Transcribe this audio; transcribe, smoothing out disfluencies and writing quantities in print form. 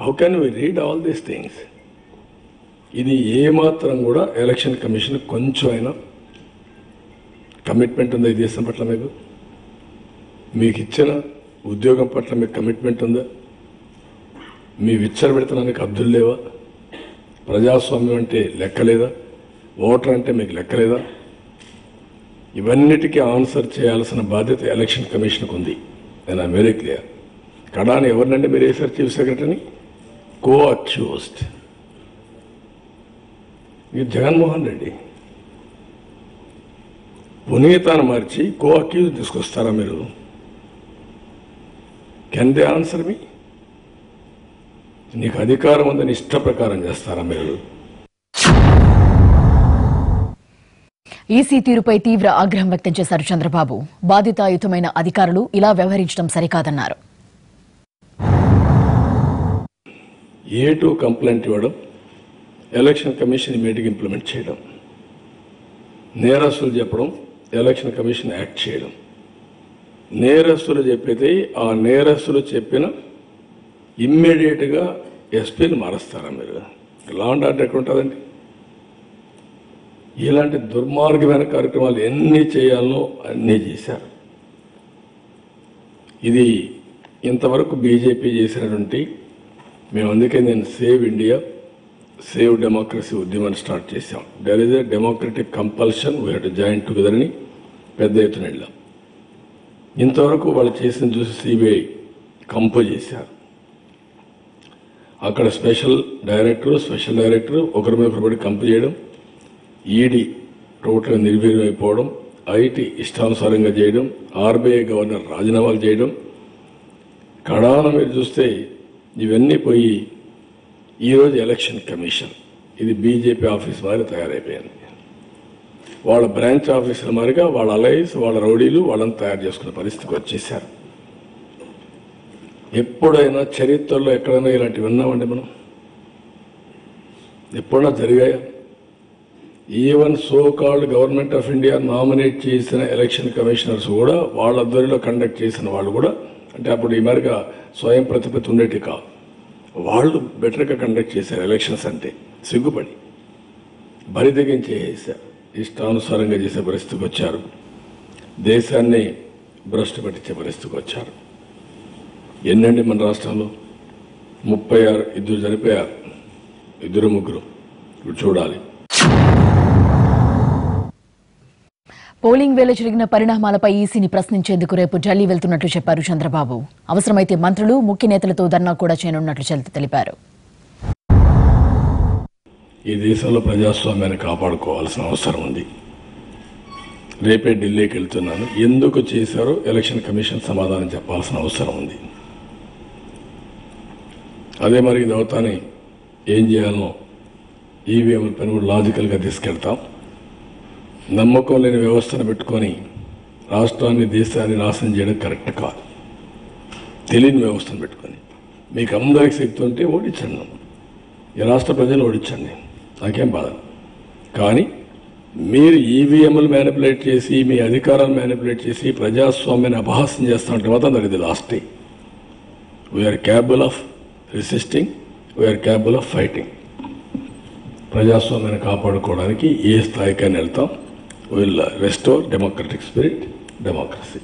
How can we read all these things? ఇది ఏమాత్రం కూడా ఎలక్షన్ కమిషన్ కొంచెం అయినా కమిట్మెంట్ ఉందా ఈ దేశం పట్ల? మీకు ఇచ్చిన ఉద్యోగం పట్ల మీకు కమిట్మెంట్ ఉందా? మీ విచ్చలబెడతనానికి హద్దులు లేవా? ప్రజాస్వామ్యం అంటే లెక్కలేదా? ఓటర్ అంటే మీకు లెక్కలేదా? ఇవన్నిటికీ ఆన్సర్ చేయాల్సిన బాధ్యత ఎలక్షన్ కమిషన్కి ఉంది. నేను ఐఎమ్ వెరీ క్లియర్. కడాని ఎవరినంటే మీరు వేసారు చీఫ్ సెక్రటరీని? కో అక్యూజ్డ్. మీరు జగన్మోహన్ రెడ్డి పునీతాన్ని మార్చి కో అక్యూజ్ తీసుకొస్తారా మీరు? కెన్ దే ఆన్సర్ మీ? నీకు అధికారం ఉందని ఇష్ట ప్రకారం చేస్తారా మీరు? ఈసీ తీరుపై తీవ్ర ఆగ్రహం వ్యక్తం చేశారు చంద్రబాబు. బాధితాయుతమైన అధికారులు ఇలా వ్యవహరించడం సరికాదన్నారు. A2 కంప్లైంట్ ఇవ్వడం, ఎలక్షన్ కమిషన్ ఇమీడియట్గా ఇంప్లిమెంట్ చేయడం, నేరస్తులు చెప్పడం, ఎలక్షన్ కమిషన్ యాక్ట్ చేయడం. నేరస్తులు చెప్పితే ఆ నేరస్తులు చెప్పిన ఇమ్మీడియట్గా ఎస్పీని మారుస్తారా మీరు? లా అండ్ ఆర్డర్ ఎక్కడ ఉంటుందండి? ఇలాంటి దుర్మార్గమైన కార్యక్రమాలు ఎన్ని చేయాలో అన్నీ చేశారు. ఇది ఇంతవరకు బీజేపీ చేసినటువంటి, మేము అందుకే నేను సేవ్ ఇండియా, సేవ్ డెమోక్రసీ ఉద్యమాన్ని స్టార్ట్ చేశాం. There is a democratic compulsion, we have to join together అని పెద్ద ఎత్తున వెళ్ళాం. ఇంతవరకు వాళ్ళు చేసిన చూసి సిబిఐ కంపోజ్ చేశారు. అక్కడ స్పెషల్ డైరెక్టర్ ఒకరి మీద ఒకరి కంపు చేయడం, ఈడీ టోటల్గా నిర్వీర్యం అయిపోవడం, ఐటీ ఇష్టానుసారంగా చేయడం, ఆర్బీఐ గవర్నర్ రాజీనామాలు చేయడం. కడాన మీరు చూస్తే ఇవన్నీ పోయి ఈరోజు ఎలక్షన్ కమిషన్ ఇది బీజేపీ ఆఫీస్ మాదిరి తయారైపోయింది. వాళ్ళ బ్రాంచ్ ఆఫీసుల మాదిరిగా వాళ్ళ అలయన్స్, వాళ్ళ రౌడీలు వాళ్ళని తయారు చేసుకునే పరిస్థితికి వచ్చేసారు. ఎప్పుడైనా చరిత్రలో ఎక్కడైనా ఇలాంటివి విన్నామండి మనం? ఎప్పుడైనా జరిగాయా? Even so called government of India nominate చేసిన ఎలక్షన్ కమిషనర్స్ కూడా వాళ్ళ ఆధ్వర్యంలో కండక్ట్ చేసిన వాళ్ళు కూడా, అంటే అప్పుడు ఈ మేరకు స్వయం ప్రతిపత్తి ఉండేటి కాదు, వాళ్ళు బెటర్గా కండక్ట్ చేశారు ఎలక్షన్స్. అంటే సిగ్గుపడి బరి తెగించేసారు, ఇష్టానుసారంగా చేసే పరిస్థితికి వచ్చారు. దేశాన్ని భ్రష్టు పట్టించే పరిస్థితికి వచ్చారు. ఎన్నండి మన రాష్ట్రంలో 36, 2 చనిపోయారు, 2 ముగ్గురు. ఇప్పుడు చూడాలి. పోలింగ్ వేళ జరిగిన పరిణామాలపై ఈసీని ప్రశ్నించేందుకు రేపు ఢిల్లీ వెళ్తున్నట్లు చెప్పారు చంద్రబాబు. అవసరమైతే మంత్రులు, ముఖ్య నేతలతో ధర్నా కూడా చేయనున్నట్లు తెలిపారు. ఈ దేశంలో ప్రజాస్వామ్యాన్ని కాపాడుకోవాల్సిన అవసరం ఉంది. రేపే ఢిల్లీకి వెళ్తున్నాను. ఎందుకు చేశారో ఎలక్షన్ కమిషన్ సమాధానం చెప్పాల్సిన అవసరం ఉంది. అదే మరి ఇది అవుతానే ఏం చేయాలో ఈవీఎంల పని కూడా లాజికల్గా తీసుకెళ్తాం. నమ్మకం లేని వ్యవస్థను పెట్టుకొని రాష్ట్రాన్ని, దేశాన్ని నాశనం చేయడం కరెక్ట్ కాదు. తెలియని వ్యవస్థను పెట్టుకొని మీకు అందరికి శక్తి ఉంటే ఓడించండి, ఈ రాష్ట్ర ప్రజలు ఓడించండి, నాకేం బాధ. కానీ మీరు ఈవీఎంలు మ్యానిపులేట్ చేసి, మీ అధికారాన్ని మ్యానిపులేట్ చేసి ప్రజాస్వామ్యాన్ని అపహాస్యం చేస్తూ ఉంటే మాత్రం that is the last day. We're capable of resisting, we're capable of fighting. ప్రజాస్వామ్యాన్ని కాపాడుకోవడానికి ఏ స్థాయికైనా వెళ్తాం. Will restore democratic spirit, democracy.